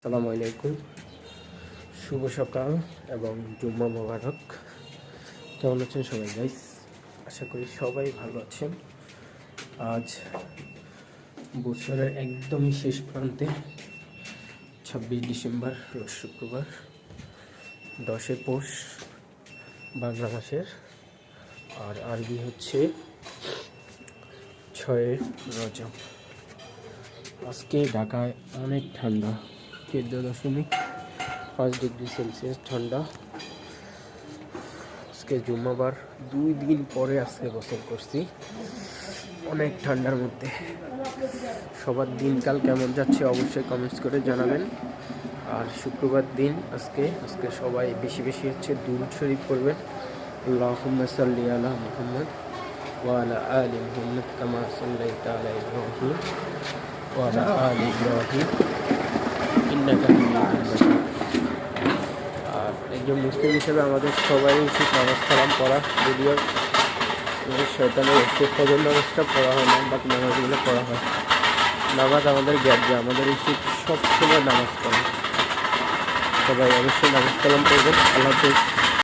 আসসালামু আলাইকুম, শুভ সকাল এবং জুম্মা মোবারক। কেমন আছেন সবাই গাইস? আশা করি সবাই ভালো আছেন। আজ বছরের একদমই শেষ প্রান্তে 26 ডিসেম্বর রোজ শুক্রবার, 10 পৌষ বাংলা মাসের, আর আরবি হচ্ছে 6 রজব। আজকে ঢাকায় অনেক ঠান্ডা, 14.5 ডিগ্রি সেলসিয়াস ঠান্ডা। আজকে জুম্মাবার 2 দিন পরে আজকে গোসল করছি অনেক ঠান্ডার মধ্যে। সবার দিনকাল কেমন যাচ্ছে অবশ্যই কমেন্টস করে জানাবেন। আর শুক্রবার দিন আজকে সবাই বেশি বেশি হচ্ছে দুরূদ শরীফ পড়বেন। আল্লাহুম্মা সাল্লি আলা মুহাম্মদ ওয়া আলা আলি মুহাম্মদ কামা সাল্লাইতা আলা ইব্রাহিম ওয়া আলা আলি ইব্রাহিম ইন্নাকা হামিদুম মাজিদ। আর একজন মুসলিম হিসেবে আমাদের সবাই উচিত নামাজ কালাম পড়া। যদিও শয়তানের এসে ফজর নামাজটা পড়া হয় না, বাকি নামাজগুলো পড়া হয়। নামাজ আমাদের জ্ঞান, আমাদের উচিত সবসময় নামাজ পড়া। সবাই অবশ্যই নামাজ কালাম পড়বেন। আল্লাহ হাফেজ।